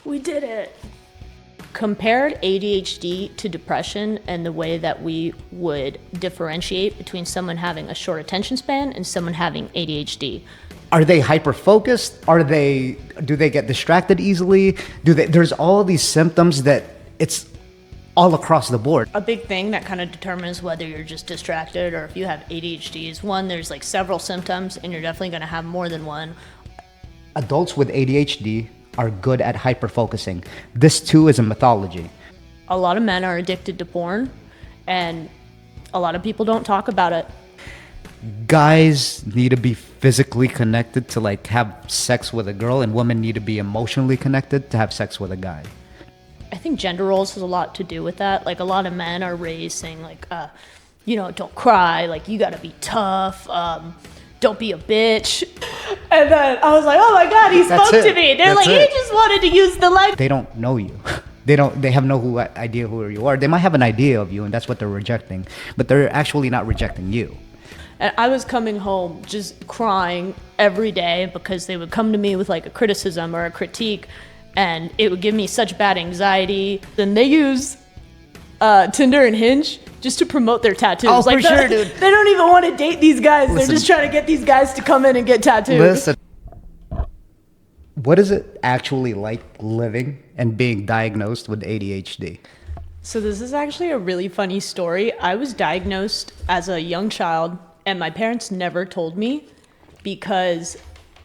We did it. Compared ADHD to depression and the way that we would differentiate between someone having a short attention span and someone having ADHD. Are they hyper-focused? Do they get distracted easily? There's all these symptoms that it's all across the board. A big thing that kind of determines whether you're just distracted or if you have ADHD is one, there's like several symptoms and you're definitely going to have more than one. Adults with ADHD are good at hyper-focusing. This too is a mythology. A lot of men are addicted to porn and a lot of people don't talk about it. Guys need to be physically connected to like have sex with a girl, and women need to be emotionally connected to have sex with a guy. I think gender roles has a lot to do with that. Like a lot of men are raised saying like, don't cry, like you gotta be tough, don't be a bitch. And then I was like, oh my God, he spoke to me. They're like, he just wanted to use the life. They don't know you. They have no idea who you are. They might have an idea of you and that's what they're rejecting, but they're actually not rejecting you. And I was coming home just crying every day because they would come to me with like a criticism or a critique and it would give me such bad anxiety. Then they use Tinder and Hinge just to promote their tattoos. Oh, like for sure, dude. They don't even want to date these guys. They're just trying to get these guys to come in and get tattooed. Listen, what is it actually like living and being diagnosed with ADHD? So this is actually a really funny story. I was diagnosed as a young child and my parents never told me because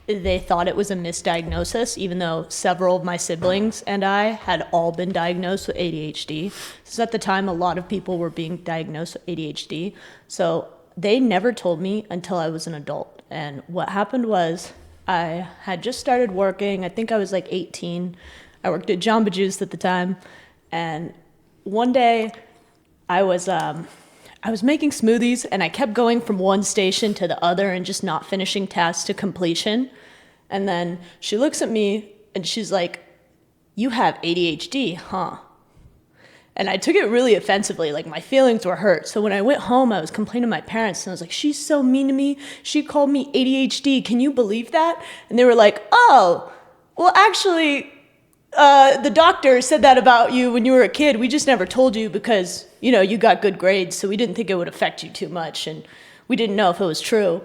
they thought it was a misdiagnosis, even though several of my siblings and I had all been diagnosed with ADHD. So at the time, a lot of people were being diagnosed with ADHD. So they never told me until I was an adult. And what happened was I had just started working. I think I was like 18. I worked at Jamba Juice at the time. And one day I was making smoothies and I kept going from one station to the other and just not finishing tasks to completion. And then she looks at me and she's like, you have ADHD, huh? And I took it really offensively, like my feelings were hurt. So when I went home, I was complaining to my parents and I was like, she's so mean to me. She called me ADHD, can you believe that? And they were like, oh, well actually, the doctor said that about you when you were a kid. We just never told you because, you got good grades, so we didn't think it would affect you too much, and we didn't know if it was true.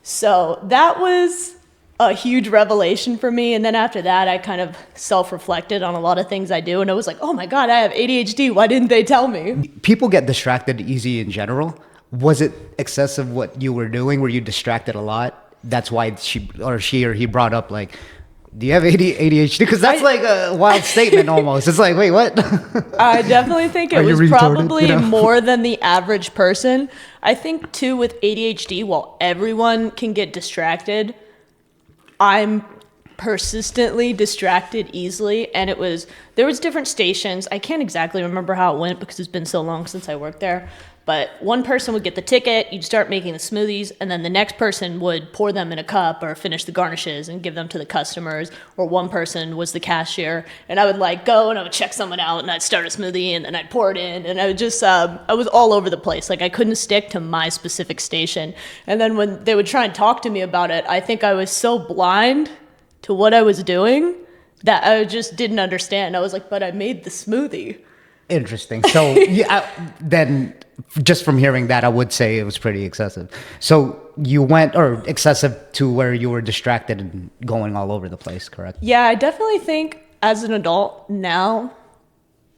So that was a huge revelation for me. And then after that, I kind of self-reflected on a lot of things I do, and I was like, oh my God, I have ADHD. Why didn't they tell me? People get distracted easy in general. Was it excessive what you were doing? Were you distracted a lot? That's why she or he brought up like, do you have ADHD? Because that's like a wild statement almost. It's like, wait, what? I definitely think it was probably more than the average person. I think too with ADHD, while everyone can get distracted, I'm persistently distracted easily. And there was different stations. I can't exactly remember how it went because it's been so long since I worked there. But one person would get the ticket, you'd start making the smoothies, and then the next person would pour them in a cup or finish the garnishes and give them to the customers. Or one person was the cashier, and I would like go and I would check someone out and I'd start a smoothie and then I'd pour it in. And I would just, I was all over the place. Like I couldn't stick to my specific station. And then when they would try and talk to me about it, I think I was so blind to what I was doing that I just didn't understand. I was like, but I made the smoothie. Interesting. So then just from hearing that, I would say it was pretty excessive. So you went, or excessive to where you were distracted and going all over the place, correct? Yeah, I definitely think as an adult now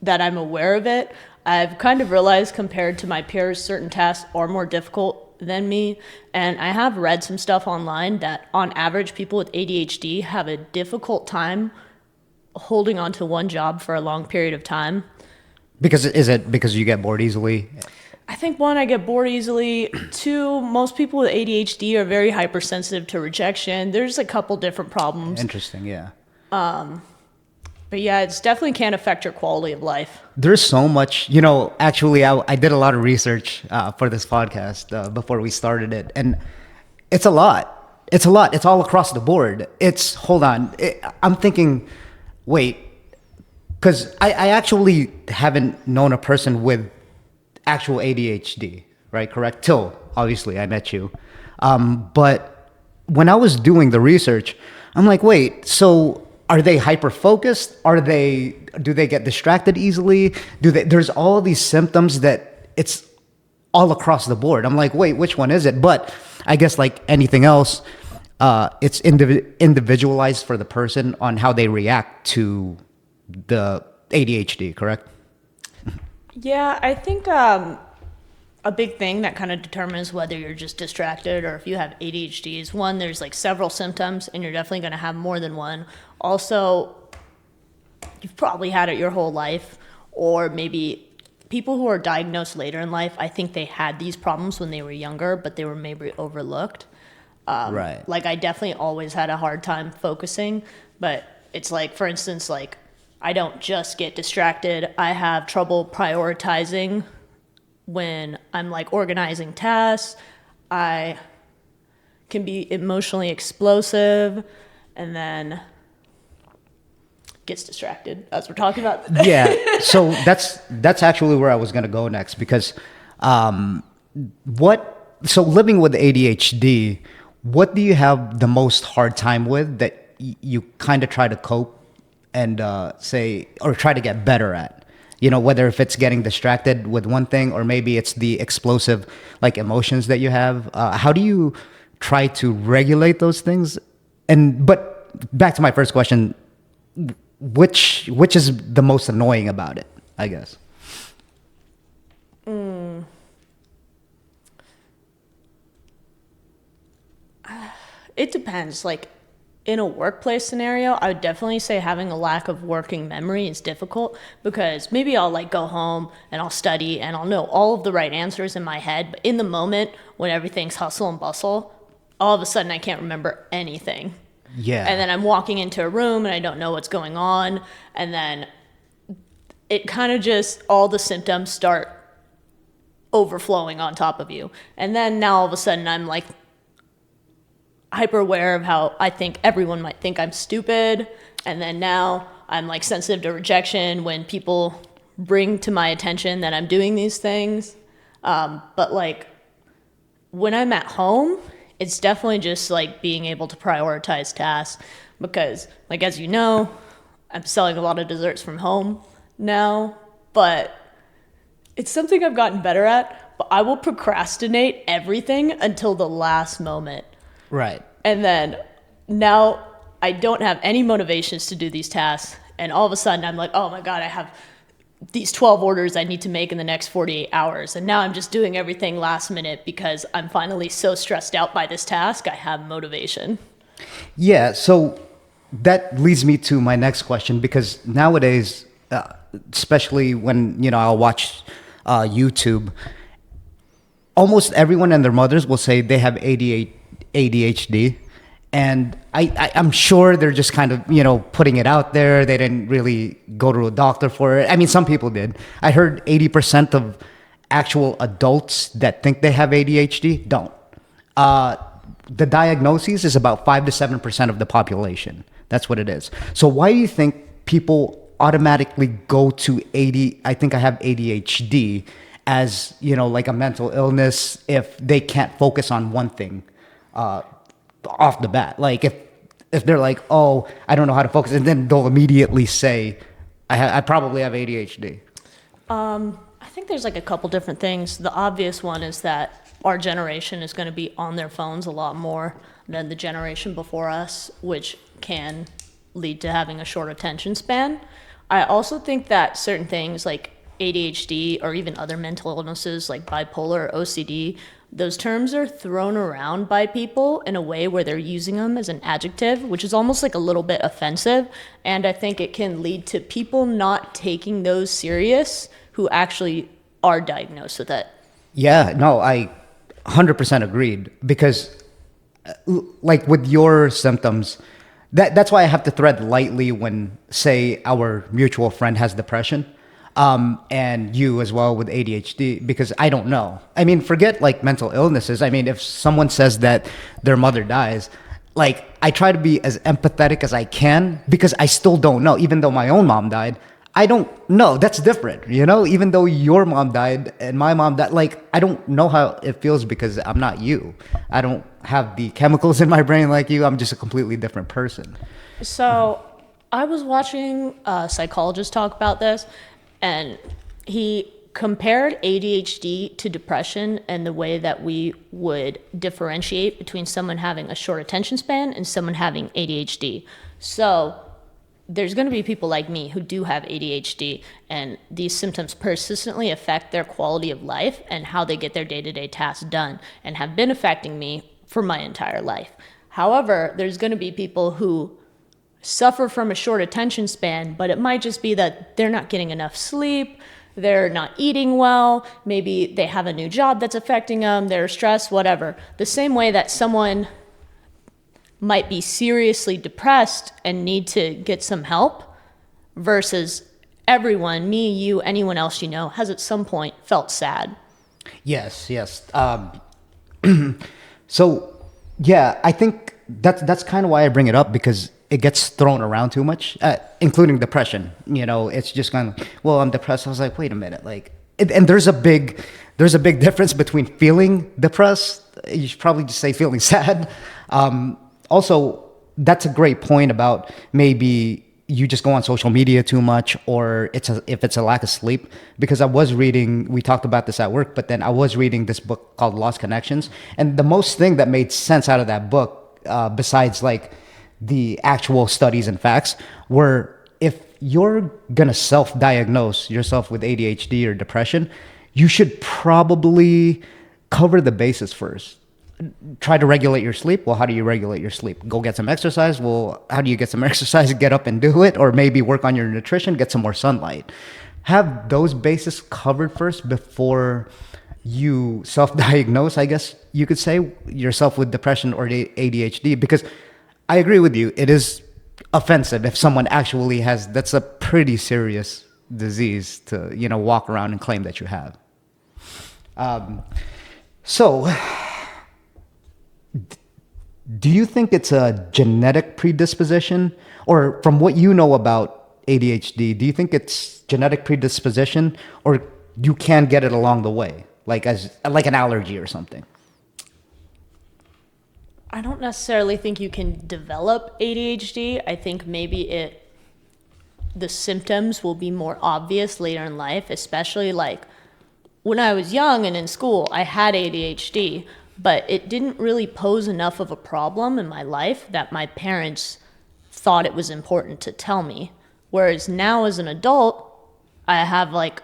that I'm aware of it, I've kind of realized compared to my peers, certain tasks are more difficult than me. And I have read some stuff online that on average, people with ADHD have a difficult time holding on to one job for a long period of time. Is it because you get bored easily? I think one, I get bored easily. Two, most people with ADHD are very hypersensitive to rejection. There's a couple different problems. Interesting, yeah. But yeah, it's definitely can affect your quality of life. There's so much, actually I did a lot of research for this podcast before we started it. And it's a lot. It's all across the board. I'm thinking, wait, because I actually haven't known a person with actual ADHD, right? Correct? Till, obviously, I met you. But when I was doing the research, I'm like, wait, so are they hyper focused? Do they get distracted easily? There's all these symptoms that it's all across the board. I'm like, wait, which one is it? But I guess like anything else, it's individualized for the person on how they react to the ADHD, correct? Yeah, I think a big thing that kind of determines whether you're just distracted or if you have ADHD is one, there's like several symptoms and you're definitely going to have more than one. Also, you've probably had it your whole life, or maybe people who are diagnosed later in life, I think they had these problems when they were younger, but they were maybe overlooked. Right. Like I definitely always had a hard time focusing, but it's like, for instance, like I don't just get distracted. I have trouble prioritizing when I'm like organizing tasks. I can be emotionally explosive and then gets distracted as we're talking about. Yeah. So that's actually where I was going to go next, because living with ADHD, what do you have the most hard time with that you kind of try to cope and try to get better at? You know, whether if it's getting distracted with one thing or maybe it's the explosive like emotions that you have. How do you try to regulate those things? But back to my first question, which is the most annoying about it, I guess? It depends. Like in a workplace scenario, I would definitely say having a lack of working memory is difficult, because maybe I'll like go home and I'll study and I'll know all of the right answers in my head, but in the moment when everything's hustle and bustle, all of a sudden I can't remember anything. Yeah. And then I'm walking into a room and I don't know what's going on, and then it kind of just, all the symptoms start overflowing on top of you. And then now all of a sudden I'm like hyper aware of how I think everyone might think I'm stupid. And then now I'm like sensitive to rejection when people bring to my attention that I'm doing these things. But like when I'm at home, it's definitely just like being able to prioritize tasks, because like, as you know, I'm selling a lot of desserts from home now, but it's something I've gotten better at. But I will procrastinate everything until the last moment. Right. And then now I don't have any motivations to do these tasks. And all of a sudden I'm like, oh my God, I have these 12 orders I need to make in the next 48 hours. And now I'm just doing everything last minute because I'm finally so stressed out by this task. I have motivation. Yeah. So that leads me to my next question, because nowadays, especially when, I'll watch YouTube, almost everyone and their mothers will say they have ADHD, and I'm sure they're just kind of putting it out there. They didn't really go to a doctor for it. I mean, some people did. I heard 80% of actual adults that think they have ADHD don't. The diagnosis is about 5 to 7% of the population. That's what it is. So why do you think people automatically go to I think I have ADHD as like a mental illness if they can't focus on one thing off the bat? Like if they're like, oh, I don't know how to focus, and then they'll immediately say, I probably have ADHD. I think there's like a couple different things. The obvious one is that our generation is going to be on their phones a lot more than the generation before us, which can lead to having a short attention span. I also think that certain things like ADHD or even other mental illnesses like bipolar or OCD, those terms are thrown around by people in a way where they're using them as an adjective, which is almost like a little bit offensive. And I think it can lead to people not taking those serious who actually are diagnosed with it. Yeah, no, I 100% agreed, because like with your symptoms, that's why I have to tread lightly when, say, our mutual friend has depression. And you as well with ADHD, because I don't know. I mean, forget like mental illnesses. I mean, if someone says that their mother dies, like I try to be as empathetic as I can, because I still don't know. Even though my own mom died, I don't know. That's different, even though your mom died and my mom died, like I don't know how it feels because I'm not you. I don't have the chemicals in my brain like you. I'm just a completely different person. So I was watching a psychologist talk about this, and he compared ADHD to depression and the way that we would differentiate between someone having a short attention span and someone having ADHD. So there's going to be people like me who do have ADHD, and these symptoms persistently affect their quality of life and how they get their day-to-day tasks done, and have been affecting me for my entire life. However, there's going to be people who suffer from a short attention span, but it might just be that they're not getting enough sleep, they're not eating well, maybe they have a new job that's affecting them, they're stressed, whatever. The same way that someone might be seriously depressed and need to get some help, versus everyone, me, you, anyone else you know, has at some point felt sad. Yes, yes. So, yeah, I think that's kind of why I bring it up, because it gets thrown around too much, including depression. You know, it's just kind of, well, I'm depressed. I was like, wait a minute, like, and there's a big difference between feeling depressed. You should probably just say feeling sad. Also, that's a great point about maybe you just go on social media too much, or if it's a lack of sleep. Because I was reading, we talked about this at work, but then I was reading this book called Lost Connections, and the most thing that made sense out of that book, besides like the actual studies and facts, were if you're gonna self-diagnose yourself with ADHD or depression, you should probably cover the bases first. Try to regulate your sleep. Well, how do you regulate your sleep? Go get some exercise. Well, how do you get some exercise? Get up and do it. Or maybe work on your nutrition, get some more sunlight. Have those bases covered first before you self-diagnose, I guess you could say, yourself with depression or ADHD. Because I agree with you, it is offensive if someone actually has, that's a pretty serious disease to, you know, walk around and claim that you have. So, do you think it's a genetic predisposition? Or from what you know about ADHD, do you think it's genetic predisposition, or you can get it along the way, like an allergy or something? I don't necessarily think you can develop ADHD. I think maybe the symptoms will be more obvious later in life, especially like when I was young and in school, I had ADHD, but it didn't really pose enough of a problem in my life that my parents thought it was important to tell me. Whereas now as an adult, I have like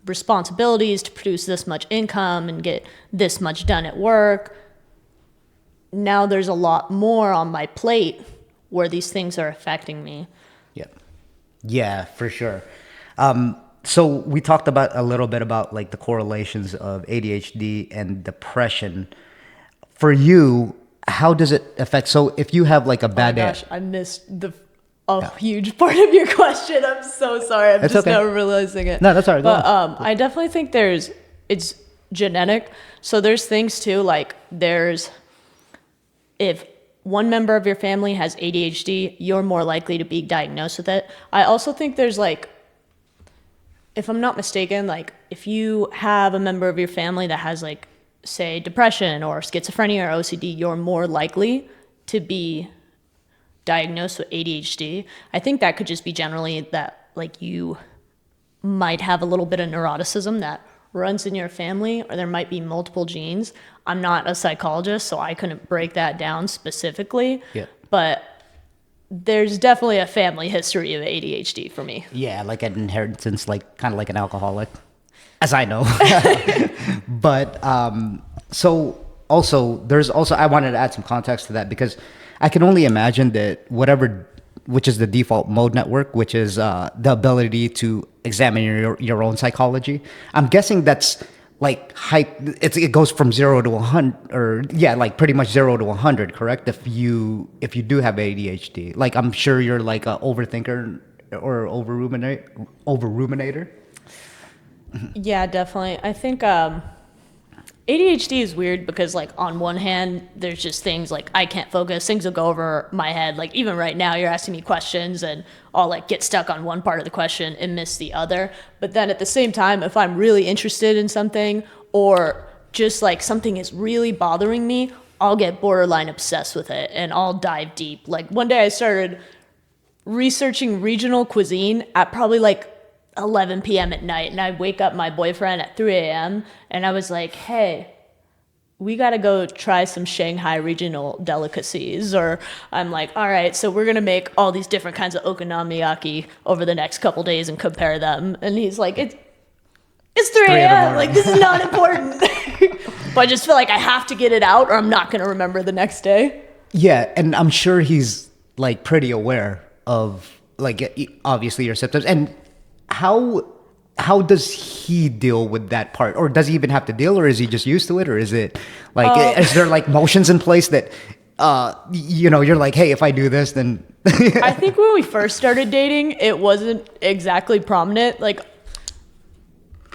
responsibilities to produce this much income and get this much done at work. Now there's a lot more on my plate where these things are affecting me. Yeah, for sure. So we talked about a little bit about like the correlations of ADHD and depression. For you, how does it affect? So if you have like a bad day. Oh my gosh, I missed huge part of your question. I'm so sorry. I'm That's just okay. now realizing it. No, that's all right. But I definitely think it's genetic. So there's things too, like if one member of your family has ADHD, you're more likely to be diagnosed with it. I also think there's like, if I'm not mistaken, like if you have a member of your family that has like, say, depression or schizophrenia or OCD, you're more likely to be diagnosed with ADHD. I think that could just be generally that like you might have a little bit of neuroticism that runs in your family, or there might be multiple genes. I'm not a psychologist, so I couldn't break that down specifically. Yeah. But there's definitely a family history of ADHD for me. Yeah, like an inheritance, like kind of like an alcoholic, as I know. But so also, I wanted to add some context to that, because I can only imagine that which is the default mode network, which is the ability to examine your own psychology. I'm guessing that's like it goes from 0 to 100, or yeah, like pretty much 0 to 100, correct? If you do have ADHD, like I'm sure you're like a overthinker or over-ruminator. Yeah, definitely. I think ADHD is weird because, like, on one hand, there's just things like I can't focus, things will go over my head. Like, even right now, you're asking me questions and I'll like get stuck on one part of the question and miss the other. But then at the same time, if I'm really interested in something, or just like something is really bothering me, I'll get borderline obsessed with it and I'll dive deep. Like one day I started researching regional cuisine at probably like 11 p.m. at night, and I wake up my boyfriend at 3 a.m. and I was like, hey, we got to go try some Shanghai regional delicacies. Or I'm like, all right, so we're going to make all these different kinds of okonomiyaki over the next couple days and compare them. And he's like, it's 3 a.m. Like, this is not important. But I just feel like I have to get it out or I'm not going to remember the next day. Yeah, and I'm sure he's like pretty aware of like obviously your symptoms. And how does he deal with that part, or does he even have to deal, or is he just used to it, or is it like is there like motions in place that you're like, hey, if I do this, then I think when we first started dating, it wasn't exactly prominent. Like,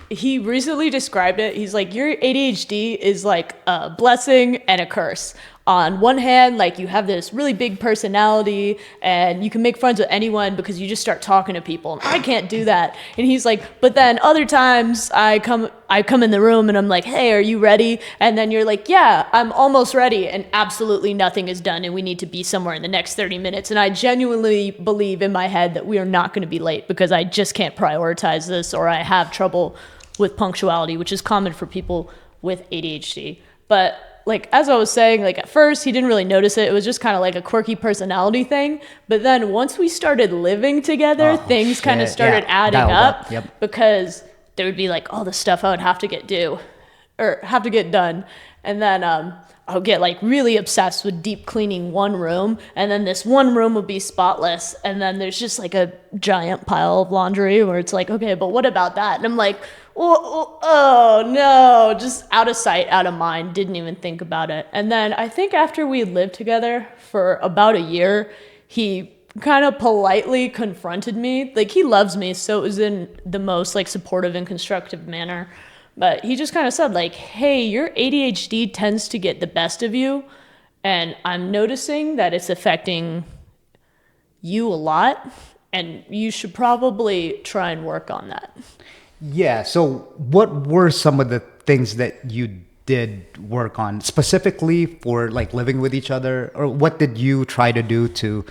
he recently described it. He's like, your ADHD is like a blessing and a curse. On one hand, like, you have this really big personality and you can make friends with anyone because you just start talking to people. And I can't do that. And he's like, but then other times I come in the room and I'm like, hey, are you ready? And then you're like, yeah, I'm almost ready. And absolutely nothing is done. And we need to be somewhere in the next 30 minutes. And I genuinely believe in my head that we are not going to be late because I just can't prioritize this, or I have trouble with punctuality, which is common for people with ADHD. But like, as I was saying, like, at first he didn't really notice it. It was just kind of like a quirky personality thing. But then once we started living together, things kind of started adding up. Yep. Because there would be like all the stuff I would have to get done. And then I would get like really obsessed with deep cleaning one room. And then this one room would be spotless. And then there's just like a giant pile of laundry where it's like, okay, but what about that? And I'm like, oh no, just out of sight, out of mind, didn't even think about it. And then I think after we lived together for about a year, he kind of politely confronted me. Like, he loves me, so it was in the most like supportive and constructive manner. But he just kind of said like, hey, your ADHD tends to get the best of you, and I'm noticing that it's affecting you a lot, and you should probably try and work on that. Yeah. So what were some of the things that you did work on specifically for like living with each other, or what did you try to do to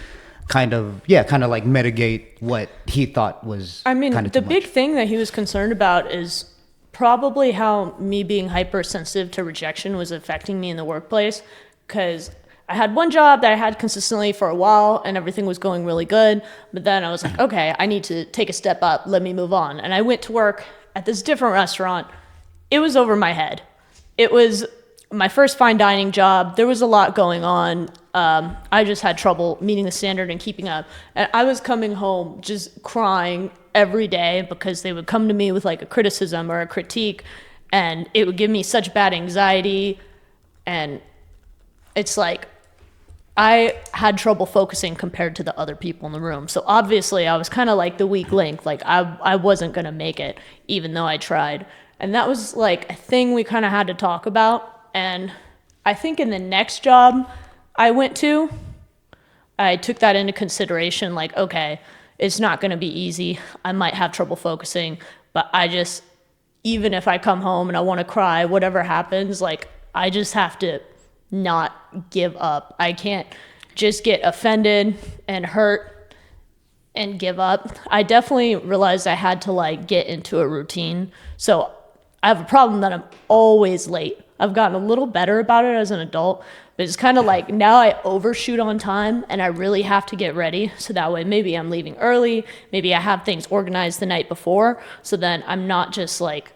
kind of like mitigate what he thought was the big thing that he was concerned about is probably how me being hypersensitive to rejection was affecting me in the workplace, because I had one job that I had consistently for a while and everything was going really good. But then I was like, okay, I need to take a step up. Let me move on. And I went to work at this different restaurant. It was over my head. It was my first fine dining job. There was a lot going on. I just had trouble meeting the standard and keeping up. And I was coming home just crying every day because they would come to me with like a criticism or a critique, and it would give me such bad anxiety. And it's like, I had trouble focusing compared to the other people in the room. So obviously I was kind of like the weak link. Like, I wasn't going to make it, even though I tried. And that was like a thing we kind of had to talk about. And I think in the next job I went to, I took that into consideration. Like, okay, it's not going to be easy. I might have trouble focusing, but even if I come home and I want to cry, whatever happens, like, I just have to not give up. I can't just get offended and hurt and give up. I definitely realized I had to like get into a routine. So I have a problem that I'm always late. I've gotten a little better about it as an adult, but it's kind of like now I overshoot on time and I really have to get ready. So that way maybe I'm leaving early. Maybe I have things organized the night before. So then I'm not just like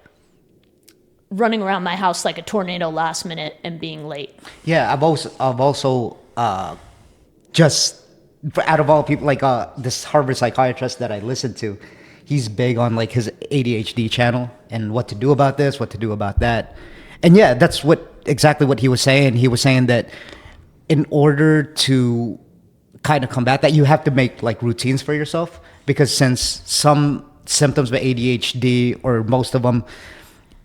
running around my house like a tornado last minute and being late. Yeah, I've also just out of all people, like this Harvard psychiatrist that I listened to, he's big on like his ADHD channel and what to do about this, what to do about that. And yeah, that's exactly what he was saying. He was saying that in order to kind of combat that, you have to make like routines for yourself, because since some symptoms of ADHD, or most of them,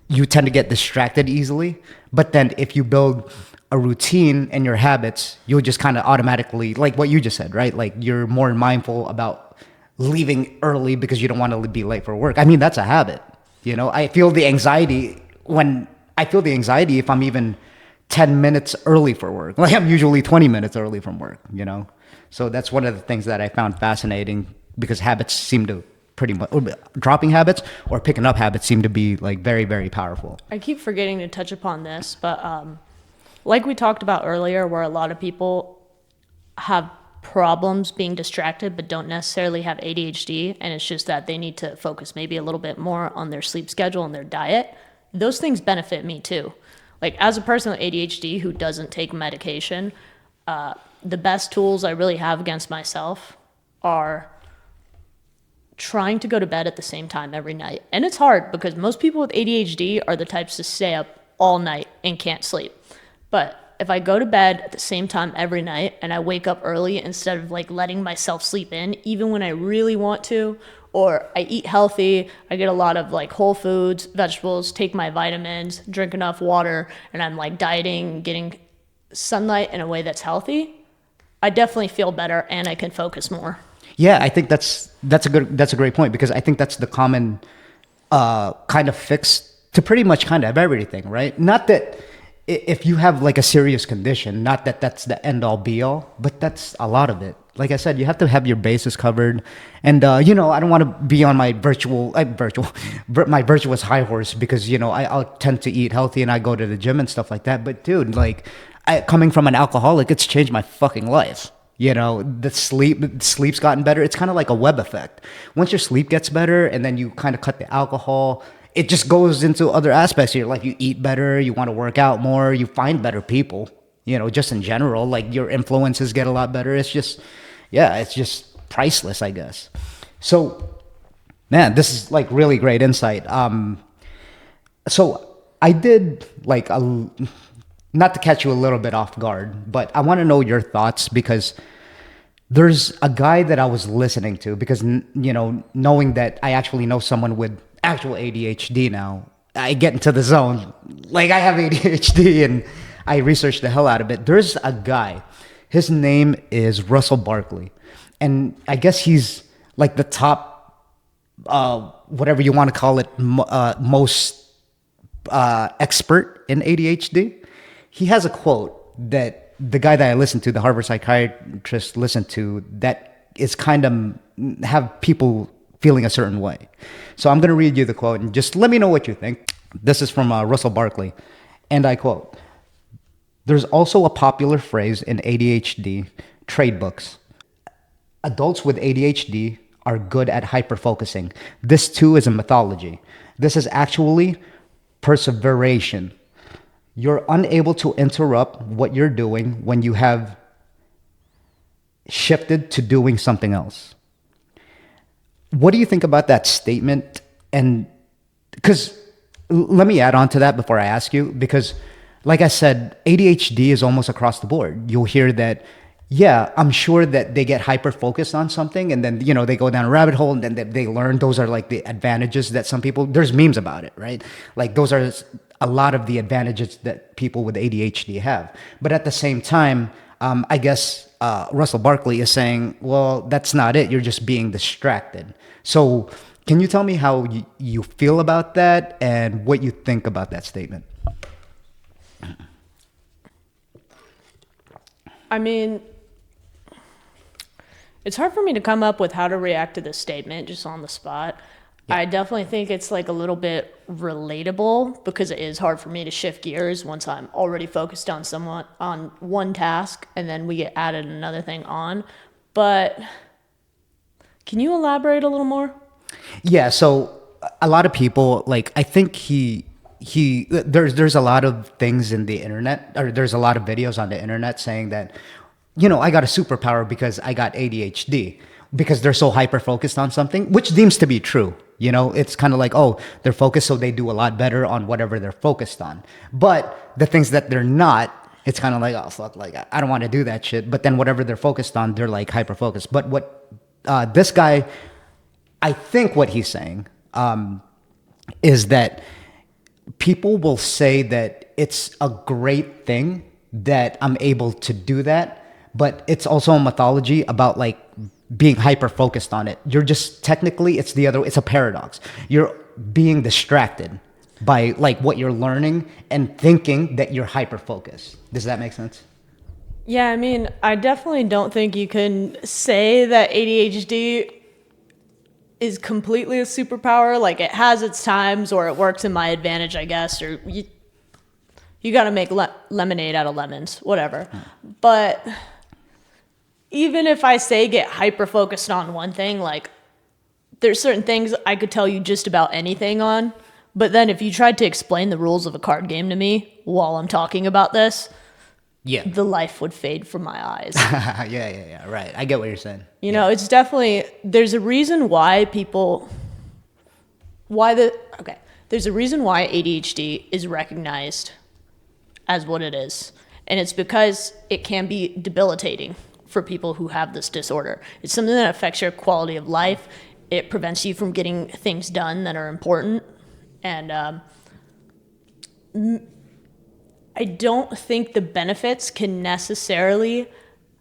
you tend to get distracted easily. But then if you build a routine and your habits, you'll just kind of automatically, like what you just said, right? Like, you're more mindful about leaving early because you don't want to be late for work. I mean, that's a habit. You know, I feel the anxiety if I'm even 10 minutes early for work. Like, I'm usually 20 minutes early from work, you know? So that's one of the things that I found fascinating, because habits seem to pretty much, or dropping habits or picking up habits seem to be like very, very powerful. I keep forgetting to touch upon this, but like we talked about earlier, where a lot of people have problems being distracted but don't necessarily have ADHD, and it's just that they need to focus maybe a little bit more on their sleep schedule and their diet. Those things benefit me too. Like, as a person with ADHD who doesn't take medication, the best tools I really have against myself are trying to go to bed at the same time every night. And it's hard because most people with ADHD are the types to stay up all night and can't sleep. But if I go to bed at the same time every night and I wake up early instead of like letting myself sleep in, even when I really want to, or I eat healthy, I get a lot of like whole foods, vegetables, take my vitamins, drink enough water, and I'm like dieting, getting sunlight in a way that's healthy, I definitely feel better and I can focus more. Yeah, I think that's a great point, because I think that's the common kind of fix to pretty much kind of everything, right? Not that if you have like a serious condition, not that that's the end all be all, but that's a lot of it. Like I said, you have to have your bases covered, and I don't want to be on my my virtuous high horse, because I'll tend to eat healthy and I go to the gym and stuff like that. But dude, like coming from an alcoholic, it's changed my fucking life. The sleep's gotten better. It's kind of like a web effect. Once your sleep gets better and then you kind of cut the alcohol, it just goes into other aspects here. Like, you eat better, you want to work out more, you find better people, just in general, like your influences get a lot better. It's just priceless, I guess. So, man, this is like really great insight. So I did like not to catch you a little bit off guard, but I want to know your thoughts, because there's a guy that I was listening to, because, knowing that I actually know someone with actual ADHD now, I get into the zone. Like, I have ADHD and I researched the hell out of it. There's a guy, his name is Russell Barkley. And I guess he's like the top, whatever you want to call it, most expert in ADHD. He has a quote that the guy that I listened to, the Harvard psychiatrist, listened to, that is kind of have people feeling a certain way. So I'm going to read you the quote and just let me know what you think. This is from Russell Barkley, and I quote, "There's also a popular phrase in ADHD trade books. Adults with ADHD are good at hyperfocusing. This too is a mythology. This is actually perseveration. You're unable to interrupt what you're doing when you have shifted to doing something else." What do you think about that statement? And because let me add on to that before I ask you, because like I said, ADHD is almost across the board. You'll hear that, yeah, I'm sure that they get hyper focused on something, and then, they go down a rabbit hole, and then they learn those are like the advantages that some people, there's memes about it, right? Like, those are a lot of the advantages that people with ADHD have. But at the same time, I guess Russell Barkley is saying, well, that's not it. You're just being distracted. So can you tell me how you feel about that and what you think about that statement? I mean, it's hard for me to come up with how to react to this statement just on the spot. Yeah. I definitely think it's like a little bit relatable, because it is hard for me to shift gears once I'm already focused on one task, and then we get added another thing on. But can you elaborate a little more? Yeah. So a lot of people, like, I think there's a lot of things in the internet, or there's a lot of videos on the internet saying that, I got a superpower because I got ADHD, because they're so hyper focused on something, which seems to be true. It's kind of like, oh, they're focused, so they do a lot better on whatever they're focused on. But the things that they're not, it's kind of like, oh, fuck, like, I don't want to do that shit. But then whatever they're focused on, they're like hyper focused. But what this guy, I think what he's saying is that people will say that it's a great thing that I'm able to do that, but it's also a mythology about like being hyper focused on it. You're just technically, it's a paradox. You're being distracted by like what you're learning and thinking that you're hyper focused. Does that make sense? Yeah, I mean, I definitely don't think you can say that ADHD is completely a superpower. Like, it has its times, or it works in my advantage, I guess, or you got to make lemonade out of lemons, whatever. But even if I say get hyper focused on one thing, like, there's certain things I could tell you just about anything on. But then if you tried to explain the rules of a card game to me while I'm talking about this, Yeah. the life would fade from my eyes. Yeah. Right. I get what you're saying. You know, it's definitely, there's a reason why there's a reason why ADHD is recognized as what it is. And it's because it can be debilitating for people who have this disorder. It's something that affects your quality of life. It prevents you from getting things done that are important. And I don't think the benefits can necessarily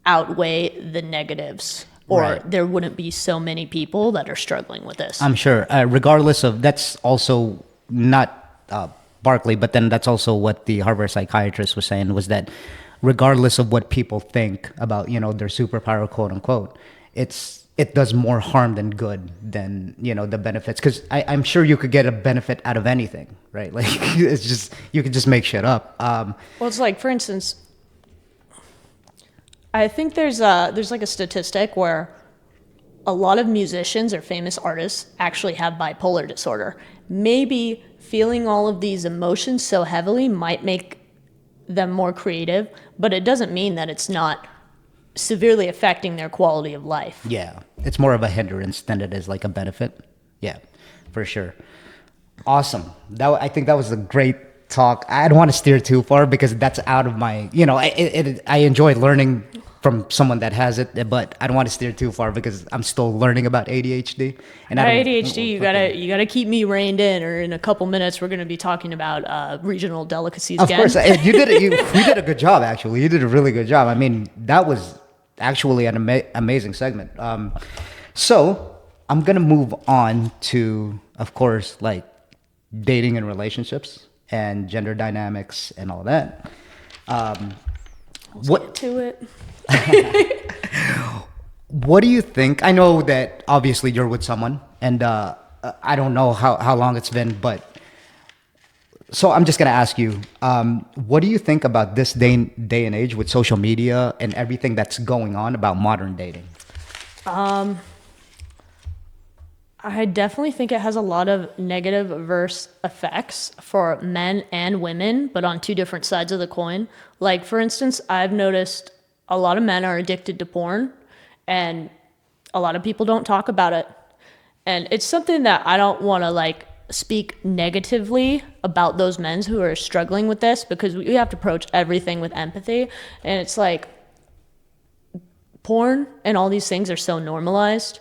outweigh the negatives, or Right. there wouldn't be so many people that are struggling with this. I'm sure. Regardless of that's also not Barkley, but then that's also what the Harvard psychiatrist was saying was that regardless of what people think about their superpower, quote unquote, it does more harm than good than the benefits. Because I'm sure you could get a benefit out of anything, right? Like it's just you could just make shit up. Well, it's like, for instance, I think there's like a statistic where a lot of musicians or famous artists actually have bipolar disorder. Maybe feeling all of these emotions so heavily might make them more creative, but it doesn't mean that it's not severely affecting their quality of life. Yeah, it's more of a hindrance than it is like a benefit. Yeah, for sure. Awesome. I think that was a great talk. I don't want to steer too far because that's out of my, I enjoy learning from someone that has it, but I don't want to steer too far because I'm still learning about ADHD. And ADHD, you gotta keep me reined in, or in a couple minutes we're gonna be talking about regional delicacies Of again. course, you did it. You did a good job. Actually, you did a really good job. I mean, that was actually an amazing segment. So I'm gonna move on to, of course, like dating and relationships and gender dynamics and all that. Let's get to it. What do you think? I know that obviously you're with someone, and I don't know how long it's been, but so I'm just gonna ask you, what do you think about this day and age with social media and everything that's going on about modern dating? I definitely think it has a lot of negative adverse effects for men and women, but on two different sides of the coin. Like, for instance, I've noticed a lot of men are addicted to porn, and a lot of people don't talk about it. And it's something that I don't want to like speak negatively about those men who are struggling with this, because we have to approach everything with empathy. And it's like porn and all these things are so normalized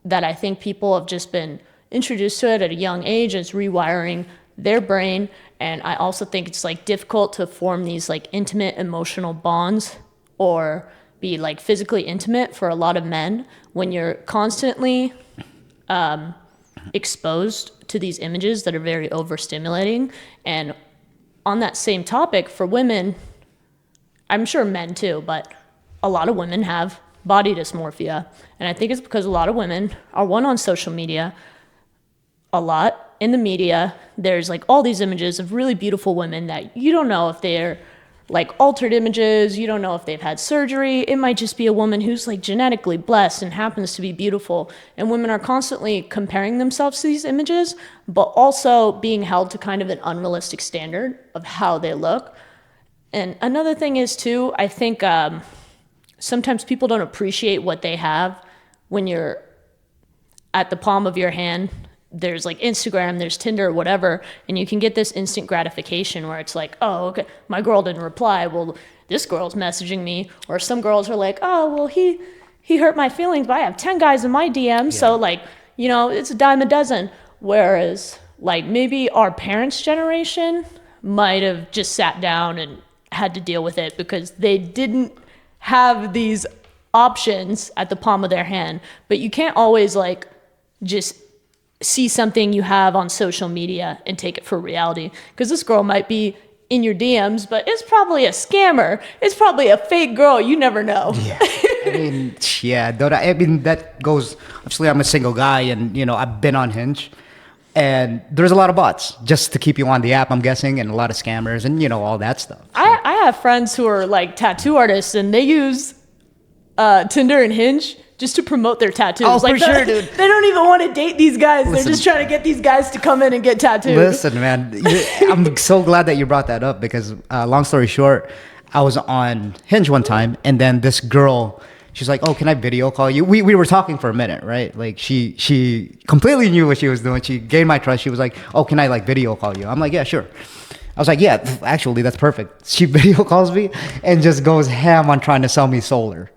that I think people have just been introduced to it at a young age. It's rewiring their brain. And I also think it's like difficult to form these like intimate emotional bonds or be like physically intimate for a lot of men when you're constantly exposed to these images that are very overstimulating. And on that same topic, for women, I'm sure men too, but a lot of women have body dysmorphia. And I think it's because a lot of women are, one, on social media, a lot in the media. There's like all these images of really beautiful women that you don't know if they're like altered images. You don't know if they've had surgery. It might just be a woman who's like genetically blessed and happens to be beautiful. And women are constantly comparing themselves to these images, but also being held to kind of an unrealistic standard of how they look. And another thing is too, I think sometimes people don't appreciate what they have when you're at the palm of your hand. There's like Instagram, there's Tinder, whatever, and you can get this instant gratification where it's like, oh, okay, my girl didn't reply. Well, this girl's messaging me. Or some girls are like, oh, well, he hurt my feelings, but I have 10 guys in my DM. Yeah. So like, it's a dime a dozen. Whereas like maybe our parents' generation might have just sat down and had to deal with it because they didn't have these options at the palm of their hand. But you can't always like just see something you have on social media and take it for reality, because this girl might be in your DMs, but it's probably a scammer. It's probably a fake girl. You never know. Yeah. I mean, yeah, that goes, actually, I'm a single guy and, I've been on Hinge and there's a lot of bots just to keep you on the app, I'm guessing, and a lot of scammers and, all that stuff. So. I have friends who are like tattoo artists and they use Tinder and Hinge just to promote their tattoos. Oh, like for sure, dude. They don't even want to date these guys. They're just trying to get these guys to come in and get tattooed. Listen, man, I'm so glad that you brought that up because, long story short, I was on Hinge one time and then this girl, she's like, "Oh, can I video call you?" We were talking for a minute, right? Like she completely knew what she was doing. She gained my trust. She was like, "Oh, can I like video call you?" I'm like, "Yeah, sure." I was like, "Yeah, actually, that's perfect." She video calls me and just goes ham on trying to sell me solar.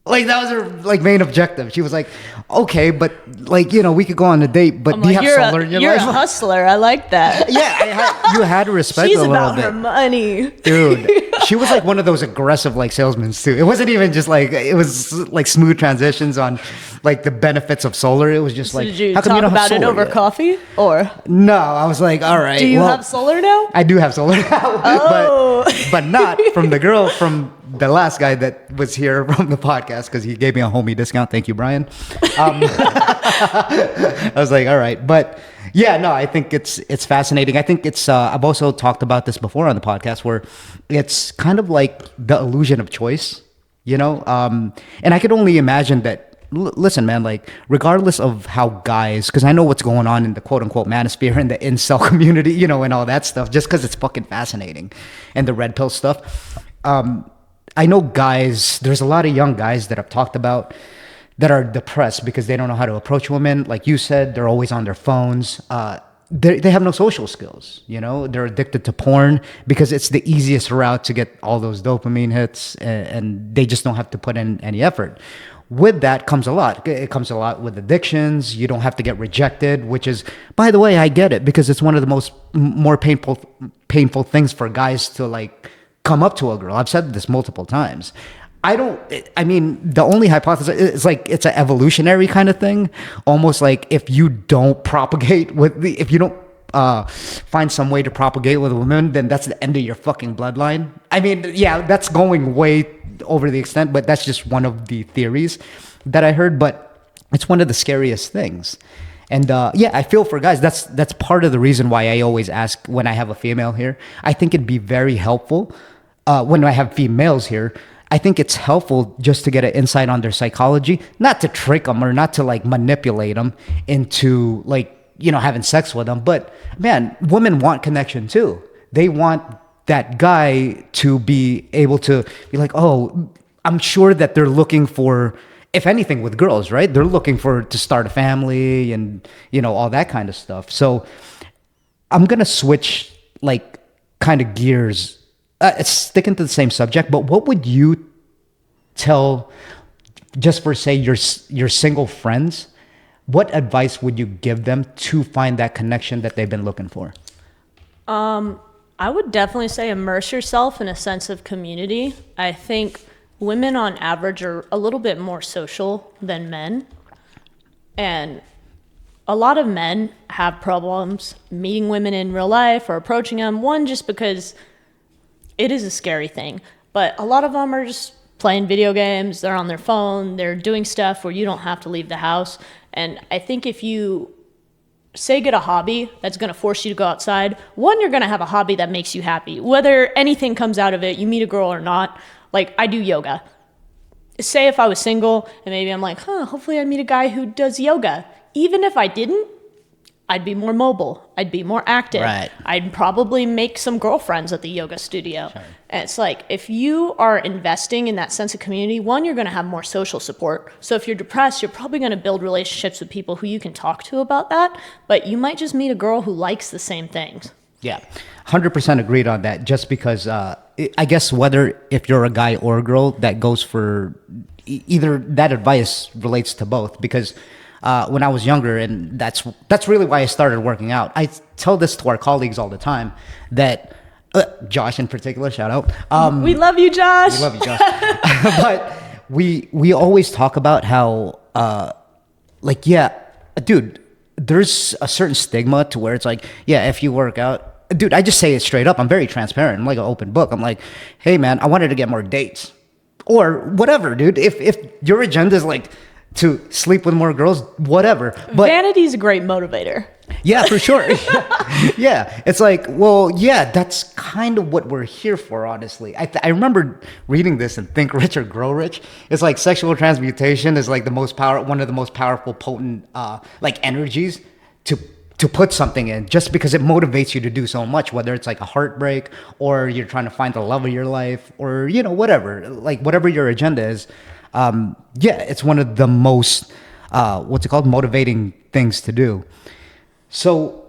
Like that was her like main objective. She was like, "Okay, but like we could go on a date, but do you have solar in your you're life?" a hustler. I like that. Yeah, you had to respect She's it a little about bit. her money, Dude. She was like one of those aggressive like salesmen too. It wasn't even just like it was like smooth transitions on like the benefits of solar. It was just So like, did you how come talk you don't have about it solar over yet? coffee or? No, I was like, all right. Do you well, have solar now? I do have solar now, Oh. but not from the girl from the last guy that was here from the podcast because he gave me a homie discount. Thank you, Brian. I was like, all right, but yeah, no, I think it's fascinating. I think it's I've also talked about this before on the podcast where it's kind of like the illusion of choice, and I could only imagine that. Listen, man, like regardless of how guys, because I know what's going on in the quote unquote manosphere and the incel community, and all that stuff, just because it's fucking fascinating, and the red pill stuff. I know guys, there's a lot of young guys that I've talked about that are depressed because they don't know how to approach women. Like you said, they're always on their phones. They have no social skills, they're addicted to porn because it's the easiest route to get all those dopamine hits and they just don't have to put in any effort. With that comes a lot. It comes a lot with addictions. You don't have to get rejected, which is, by the way, I get it because it's one of the more painful things for guys to like come up to a girl. I've said this multiple times. The only hypothesis is like it's an evolutionary kind of thing. Almost like if you don't if you don't find some way to propagate with a woman, then that's the end of your fucking bloodline. I mean, yeah, that's going way over the extent, but that's just one of the theories that I heard. But it's one of the scariest things. And I feel for guys. That's part of the reason why I always ask when I have a female here. I think it'd be very helpful when I have females here. I think it's helpful just to get an insight on their psychology, not to trick them or not to like manipulate them into like, having sex with them. But man, women want connection too. They want that guy to be able to be like, oh, I'm sure that they're looking for, if anything with girls, right? They're looking to start a family and, all that kind of stuff. So I'm going to switch like kind of gears. It's sticking to the same subject, but what would you tell, just for say your single friends, what advice would you give them to find that connection that they've been looking for? I would definitely say immerse yourself in a sense of community. I think women on average are a little bit more social than men. And a lot of men have problems meeting women in real life or approaching them. One, just because it is a scary thing, but a lot of them are just playing video games, they're on their phone, they're doing stuff where you don't have to leave the house. And I think if you get a hobby that's going to force you to go outside, one, you're going to have a hobby that makes you happy. Whether anything comes out of it, you meet a girl or not. Like I do yoga. Say if I was single and maybe I'm like, hopefully I meet a guy who does yoga. Even if I didn't, I'd be more mobile. I'd be more active. Right. I'd probably make some girlfriends at the yoga studio. Sure. And it's like, if you are investing in that sense of community, one, you're going to have more social support. So if you're depressed, you're probably going to build relationships with people who you can talk to about that. But you might just meet a girl who likes the same things. Yeah, 100% agreed on that. Just because I guess whether if you're a guy or a girl, that goes for either, that advice relates to both. Because when I was younger, and that's really why I started working out. I tell this to our colleagues all the time that Josh in particular, shout out. We love you, Josh. We love you, Josh. But we always talk about how dude, there's a certain stigma to where it's like, yeah, if you work out, dude, I just say it straight up. I'm very transparent. I'm like an open book. I'm like, hey man, I wanted to get more dates or whatever, dude. If your agenda is like to sleep with more girls, whatever. But Vanity's a great motivator. yeah, for sure. Yeah. It's like, well, yeah, that's kind of what we're here for, honestly. I remember reading this and Think Rich or Grow Rich. It's like sexual transmutation is like one of the most powerful, potent, like energies to put something in, just because it motivates you to do so much, whether it's like a heartbreak or you're trying to find the love of your life or, whatever, like whatever your agenda is. Yeah, it's one of the most, what's it called? Motivating things to do. So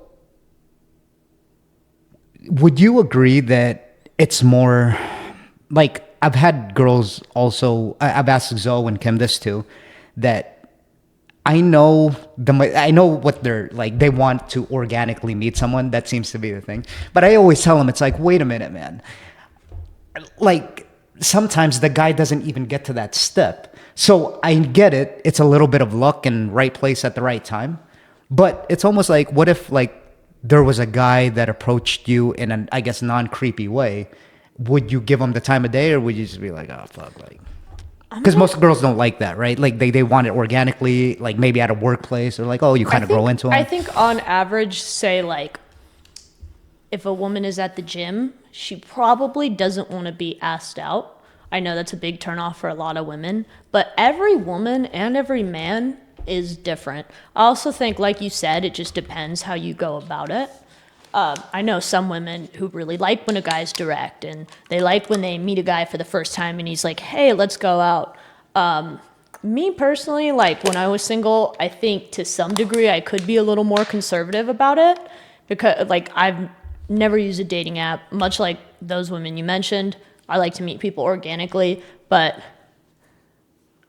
would you agree that it's more like, I've had girls also, I've asked Zoe and Kim this too, that I know what they're like, they want to organically meet someone. That seems to be the thing. But I always tell them, it's like, wait a minute, man. Like, sometimes the guy doesn't even get to that step. So I get it. It's a little bit of luck and right place at the right time. But it's almost like, what if like there was a guy that approached you in an, I guess, non-creepy way? Would you give him the time of day, or would you just be like, oh, fuck, like... Because most girls don't like that, right? Like they want it organically, like maybe at a workplace, or like, oh, you kind of grow into them. I think on average, say like, if a woman is at the gym, she probably doesn't want to be asked out. I know that's a big turnoff for a lot of women, but every woman and every man is different. I also think, like you said, it just depends how you go about it. I know some women who really like when a guy's direct, and they like when they meet a guy for the first time and he's like, hey, let's go out. Me personally, like when I was single, I think to some degree I could be a little more conservative about it, because like I've never used a dating app, much like those women you mentioned. I like to meet people organically, but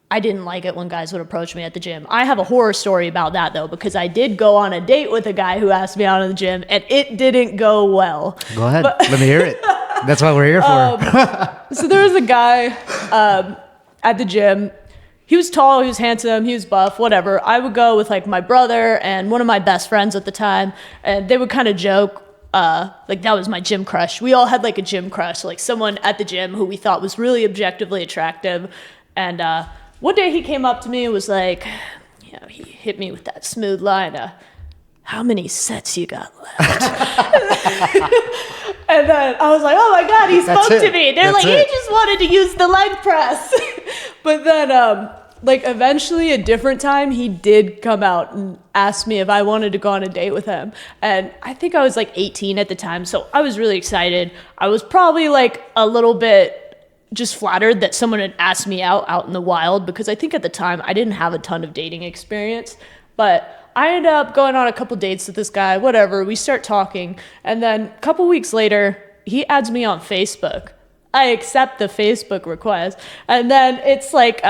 I didn't like it when guys would approach me at the gym. I have a horror story about that, though, because I did go on a date with a guy who asked me out in the gym, and it didn't go well. Go ahead. Let me hear it. That's what we're here for. So there was a guy at the gym. He was tall, he was handsome, he was buff, whatever. I would go with, like, my brother and one of my best friends at the time, and they would kind of joke, like, that was my gym crush. We all had, like, a gym crush, like, someone at the gym who we thought was really objectively attractive, and one day he came up to me and was like, he hit me with that smooth line, how many sets you got left? And then I was like, oh my God, he spoke to me. They're like, he just wanted to use the leg press. But then, like, eventually a different time, he did come out and ask me if I wanted to go on a date with him. And I think I was like 18 at the time, so I was really excited. I was probably like a little bit just flattered that someone had asked me out in the wild, because I think at the time I didn't have a ton of dating experience. But I ended up going on a couple dates with this guy, whatever. We start talking, and then a couple weeks later, he adds me on Facebook. I accept the Facebook request, and then it's like,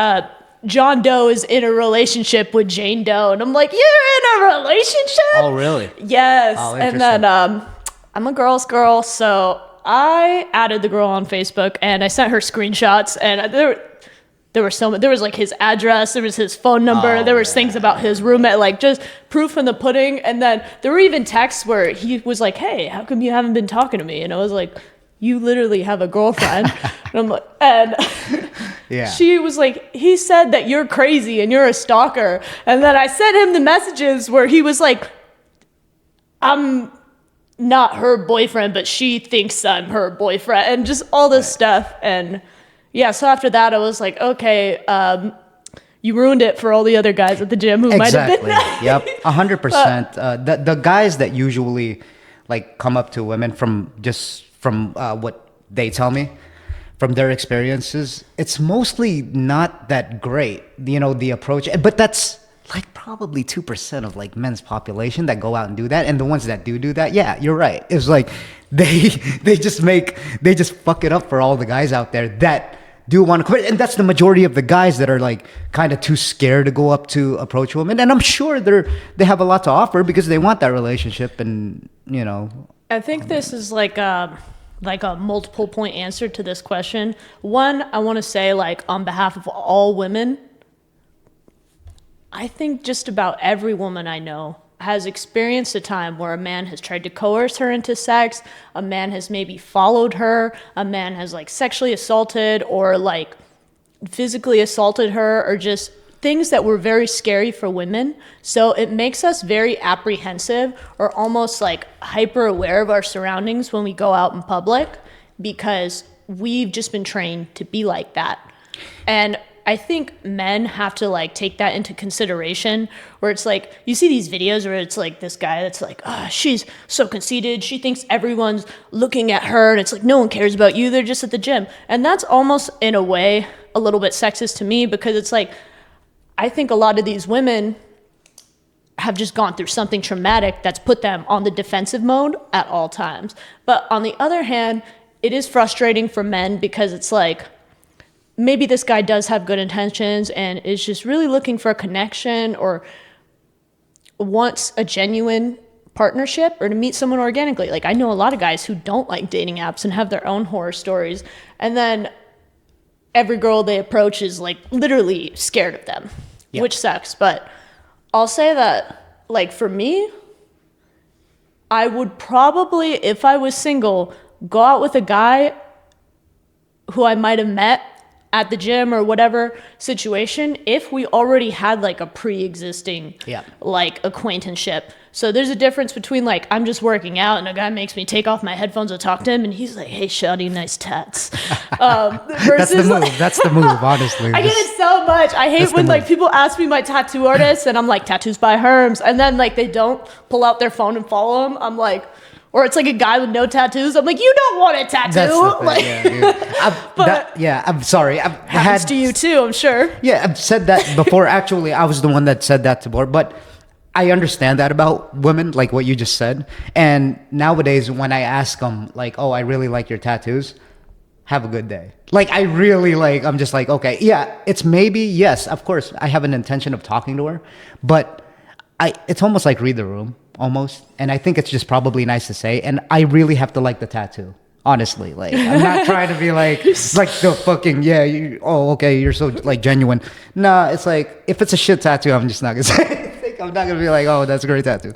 John Doe is in a relationship with Jane Doe, and I'm like, you're in a relationship? Oh, really? Yes. Oh, and then I'm a girl's girl, so I added the girl on Facebook, and I sent her screenshots, and there was like his address, there was his phone number, there was things about his roommate, like just proof in the pudding. And then there were even texts where he was like, hey, how come you haven't been talking to me? And I was like, you literally have a girlfriend. And I'm like, and yeah. She was like, he said that you're crazy and you're a stalker. And then I sent him the messages where he was like, I'm not her boyfriend, but she thinks I'm her boyfriend, and just all this stuff. And yeah, so after that, I was like, okay, you ruined it for all the other guys at the gym who might have been nice. Yep, 100%. The guys that usually like come up to women from what they tell me, from their experiences, it's mostly not that great, the approach. But that's like probably 2% of like men's population that go out and do that. And the ones that do that, yeah, you're right. It's like they just fuck it up for all the guys out there that do want to quit. And that's the majority of the guys that are like kind of too scared to go up to approach women. And I'm sure they have a lot to offer because they want that relationship, and I think this is like a multiple point answer to this question. One, I want to say, like, on behalf of all women, I think just about every woman I know has experienced a time where a man has tried to coerce her into sex, a man has maybe followed her, a man has like sexually assaulted or like physically assaulted her, or just things that were very scary for women. So it makes us very apprehensive or almost like hyper aware of our surroundings when we go out in public, because we've just been trained to be like that. And I think men have to like take that into consideration, where it's like, you see these videos where it's like this guy that's like, she's so conceited, she thinks everyone's looking at her, and it's like, no one cares about you, they're just at the gym. And that's almost in a way a little bit sexist to me, because it's like, I think a lot of these women have just gone through something traumatic that's put them on the defensive mode at all times. But on the other hand, it is frustrating for men, because it's like, maybe this guy does have good intentions and is just really looking for a connection or wants a genuine partnership or to meet someone organically. Like, I know a lot of guys who don't like dating apps and have their own horror stories. And then every girl they approach is like literally scared of them, which sucks. But I'll say that, like, for me, I would probably, if I was single, go out with a guy who I might have met at the gym or whatever situation, if we already had like a pre-existing like acquaintanceship. So there's a difference between like, I'm just working out and a guy makes me take off my headphones and talk to him and he's like, hey shawty, nice tats. Versus That's the move, honestly. I get it so much. I hate when like people ask me my tattoo artist and I'm like, tattoos by Herms, and then like they don't pull out their phone and follow him. I'm like, or it's like a guy with no tattoos. I'm like, you don't want a tattoo. That's I'm sorry. I've happens to you too, I'm sure. Yeah, I've said that before. Actually, I was the one that said that before. But I understand that about women, like what you just said. And nowadays, when I ask them, like, oh, I really like your tattoos, have a good day. Like, I really like, I'm just like, okay, yeah, it's maybe, yes, of course, I have an intention of talking to her. But it's almost like read the room. Almost. And I think it's just probably nice to say. And I really have to like the tattoo. Honestly. Like, I'm not trying to be like the fucking, okay, you're so like genuine. Nah, it's like, if it's a shit tattoo, I'm just not gonna say anything. I'm not gonna be like, oh, that's a great tattoo.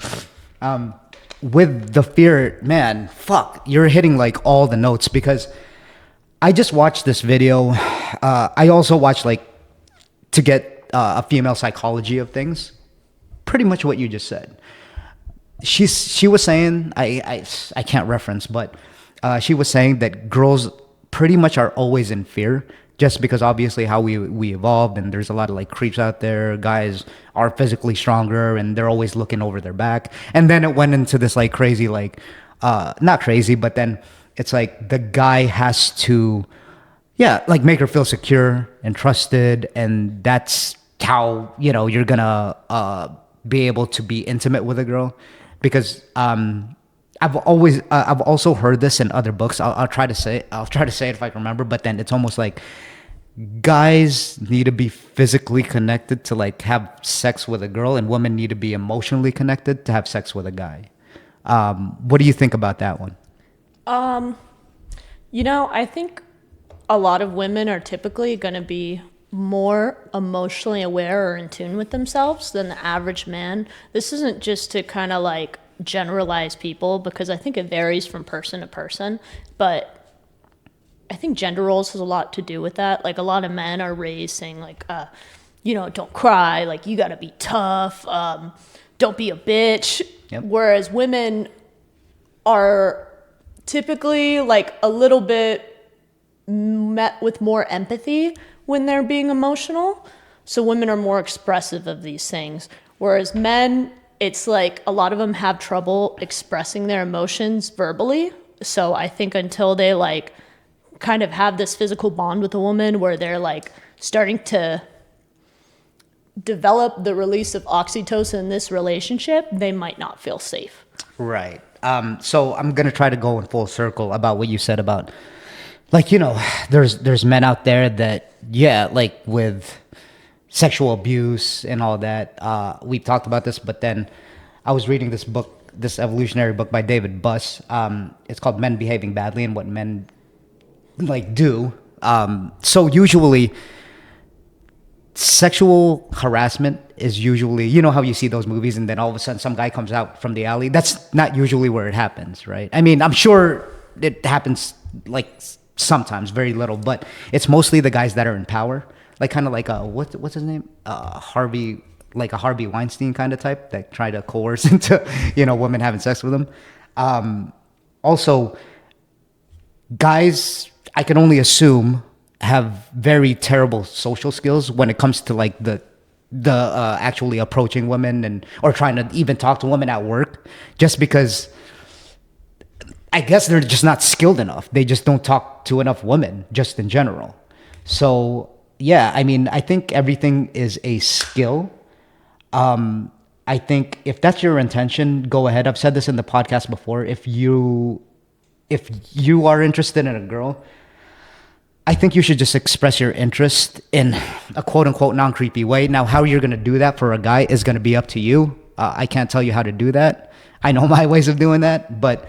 With the fear, man, fuck, you're hitting like all the notes, because I just watched this video. I also watched like to get a female psychology of things. Pretty much what you just said. She was saying, I can't reference, but she was saying that girls pretty much are always in fear, just because obviously how we evolved, and there's a lot of like creeps out there. Guys are physically stronger and they're always looking over their back. And then it went into this like crazy, like not crazy, but then it's like the guy has to like make her feel secure and trusted, and that's how you're gonna be able to be intimate with a girl. Because I've also heard this in other books. I'll try to say it if I can remember. But then it's almost like guys need to be physically connected to like have sex with a girl, and women need to be emotionally connected to have sex with a guy. What do you think about that one? I think a lot of women are typically going to be more emotionally aware or in tune with themselves than the average man. This isn't just to kind of like generalize people, because I think it varies from person to person, but I think gender roles has a lot to do with that. Like, a lot of men are raised saying like, don't cry, like you gotta be tough, don't be a bitch. Yep. Whereas women are typically like a little bit met with more empathy when they're being emotional. So women are more expressive of these things. Whereas men, it's like a lot of them have trouble expressing their emotions verbally. So I think until they like kind of have this physical bond with a woman where they're like starting to develop the release of oxytocin in this relationship, they might not feel safe. Right. So I'm going to try to go in full circle about what you said about, like, there's men out there that, like with sexual abuse and all that. We've talked about this, but then I was reading this book, this evolutionary book by David Buss. It's called Men Behaving Badly and What Men like do. So usually sexual harassment is usually, you know how you see those movies and then all of a sudden some guy comes out from the alley. That's not usually where it happens, right? I mean, I'm sure it happens like sometimes, very little, but it's mostly the guys that are in power, like kind of like what's his name, Harvey, like a Harvey Weinstein kind of type that try to coerce into, you know, women having sex with him. Also, guys, I can only assume, have very terrible social skills when it comes to like the actually approaching women and or trying to even talk to women at work, just because I guess they're just not skilled enough. They just don't talk to enough women just in general. So yeah, I mean, I think everything is a skill. I think if that's your intention, go ahead. I've said this in the podcast before. If you are interested in a girl, I think you should just express your interest in a quote unquote non-creepy way. Now, how you're going to do that for a guy is going to be up to you. I can't tell you how to do that. I know my ways of doing that, but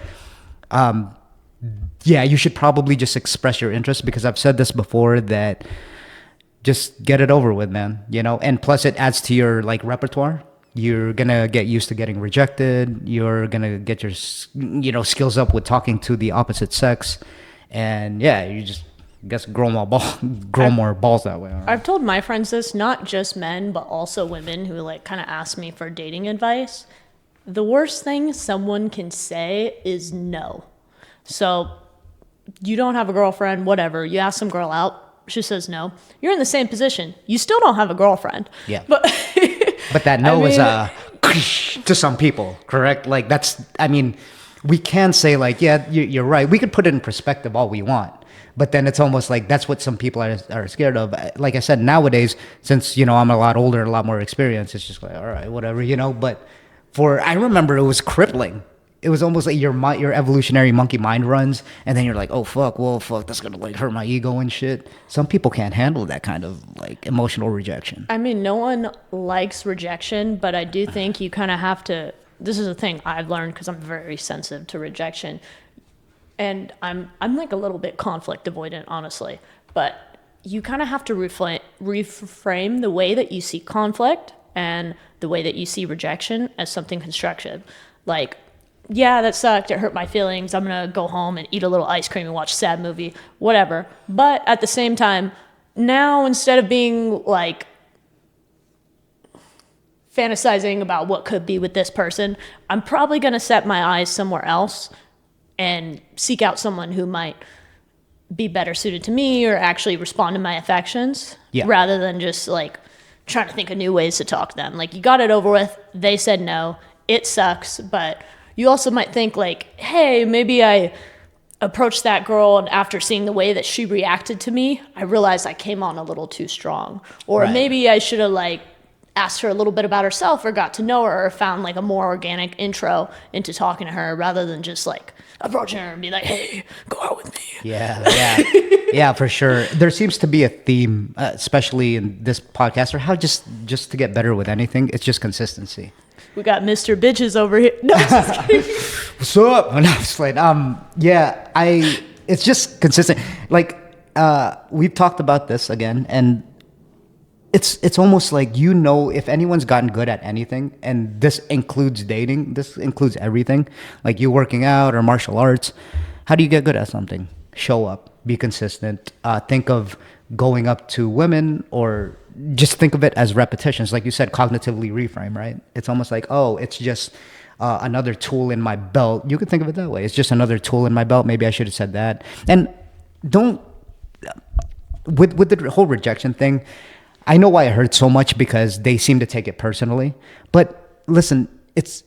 yeah, you should probably just express your interest, because I've said this before that just get it over with, man, you know? And plus it adds to your like repertoire. You're going to get used to getting rejected. You're going to get your, you know, skills up with talking to the opposite sex. And yeah, you just, I guess, grow more balls that way. Right? I've told my friends this, not just men, but also women who like kind of ask me for dating advice. The worst thing someone can say is no. So you don't have a girlfriend, whatever. You ask some girl out, she says no. You're in the same position. You still don't have a girlfriend. Yeah. But that no is to some people, correct? Like that's, I mean, we can say like, yeah, you're right. We could put it in perspective all we want. But then it's almost like that's what some people are scared of. Like I said, nowadays, since, you know, I'm a lot older, a lot more experienced, it's just like, all right, whatever, you know. But I remember it was crippling. It was almost like your evolutionary monkey mind runs, and then you're like, oh, fuck, that's going to like hurt my ego and shit. Some people can't handle that kind of like emotional rejection. I mean, no one likes rejection, but I do think you kind of have to, this is a thing I've learned because I'm very sensitive to rejection. And I'm like a little bit conflict avoidant, honestly. But you kind of have to reframe the way that you see conflict and the way that you see rejection as something constructive. Like, yeah, that sucked. It hurt my feelings. I'm going to go home and eat a little ice cream and watch a sad movie, whatever. But at the same time, now instead of being like fantasizing about what could be with this person, I'm probably going to set my eyes somewhere else and seek out someone who might be better suited to me or actually respond to my affections, rather than just like trying to think of new ways to talk to them. Like, you got it over with. They said no. It sucks. But you also might think like, hey, maybe I approached that girl and after seeing the way that she reacted to me, I realized I came on a little too strong. Or maybe I should have like asked her a little bit about herself or got to know her or found like a more organic intro into talking to her rather than just like approaching her and be like, hey, go out with me. Yeah, for sure. There seems to be a theme, especially in this podcast, or how just to get better with anything, it's just consistency. We got Mr. Bitches over here. No, just kidding. What's up? No, I'm just like, it's just consistent. Like, we've talked about this again, and it's almost like, you know, if anyone's gotten good at anything, and this includes dating, this includes everything, like you working out or martial arts, how do you get good at something? Show up, be consistent, think of going up to women, or just think of it as repetitions. Like you said, cognitively reframe, right? It's almost like, oh, it's just another tool in my belt. You could think of it that way. It's just another tool in my belt. Maybe I should have said that. And don't, with the whole rejection thing, I know why it hurts so much, because they seem to take it personally. But listen, it's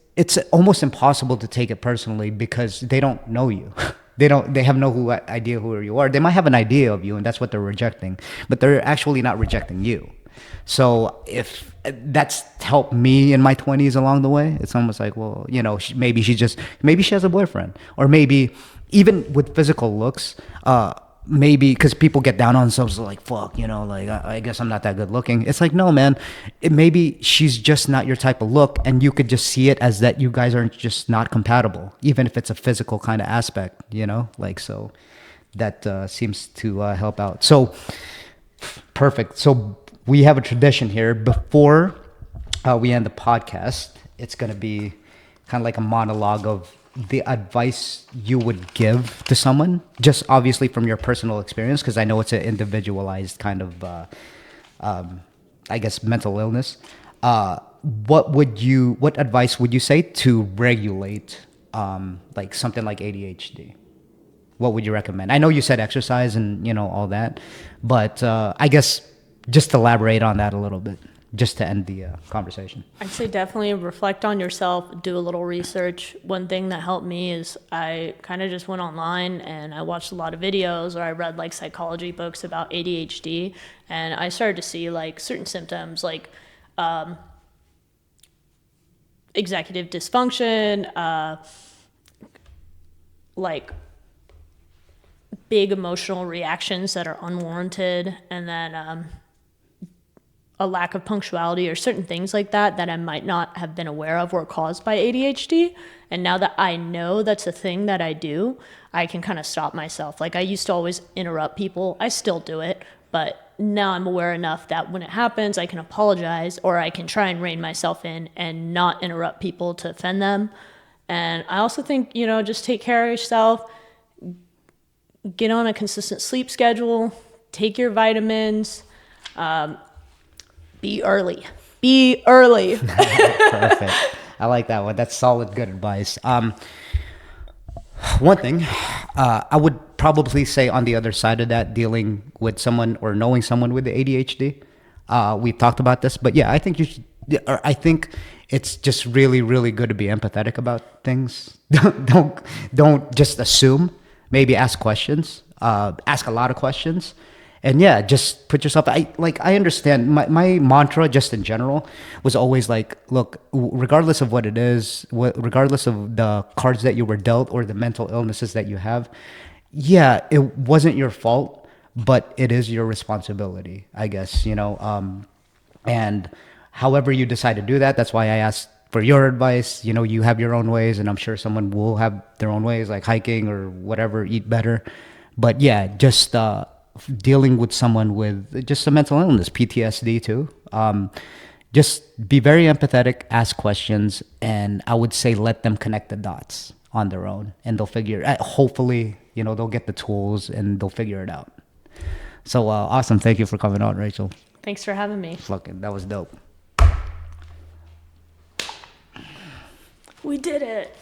almost impossible to take it personally because they don't know you. They have no idea who you are. They might have an idea of you, and that's what they're rejecting, but they're actually not rejecting you. So if that's helped me in my 20s along the way, it's almost like, well, you know, maybe she has a boyfriend, or maybe even with physical looks, maybe because people get down on themselves like, fuck, you know, like I guess I'm not that good looking. It's like, no, man, maybe she's just not your type of look, and you could just see it as that you guys are just not compatible, even if it's a physical kind of aspect, you know, like, so that seems to help out. So perfect. So we have a tradition here before we end the podcast, it's going to be kind of like a monologue of the advice you would give to someone, just obviously from your personal experience, because I know it's an individualized kind of, I guess, mental illness. What advice would you say to regulate, like something like ADHD? What would you recommend? I know you said exercise and, all that, but I guess just elaborate on that a little bit, just to end the conversation. I'd say definitely reflect on yourself, do a little research. One thing that helped me is I kind of just went online and I watched a lot of videos, or I read like psychology books about ADHD, and I started to see like certain symptoms like executive dysfunction, like big emotional reactions that are unwarranted, and then a lack of punctuality or certain things like that I might not have been aware of were caused by ADHD. And now that I know that's a thing that I do, I can kind of stop myself. Like I used to always interrupt people. I still do it, but now I'm aware enough that when it happens, I can apologize, or I can try and rein myself in and not interrupt people to offend them. And I also think, just take care of yourself, get on a consistent sleep schedule, take your vitamins, be early. Be early. Perfect. I like that one. That's solid, good advice. One thing I would probably say on the other side of that, dealing with someone or knowing someone with the ADHD, we've talked about this, but yeah, I think you should. I think it's just really, really good to be empathetic about things. Don't just assume. Maybe ask questions. Ask a lot of questions. And yeah, just put yourself. I understand. My mantra, just in general, was always like, look, regardless of what it is, regardless of the cards that you were dealt or the mental illnesses that you have, yeah, it wasn't your fault, but it is your responsibility, I guess. And however you decide to do that, that's why I asked for your advice. You have your own ways, and I'm sure someone will have their own ways, like hiking or whatever, eat better. But yeah, just dealing with someone with just a mental illness, PTSD too. Just be very empathetic, ask questions, and I would say let them connect the dots on their own, and they'll figure. Hopefully, they'll get the tools and they'll figure it out. So awesome! Thank you for coming on, Rachel. Thanks for having me. Fucking, that was dope. We did it.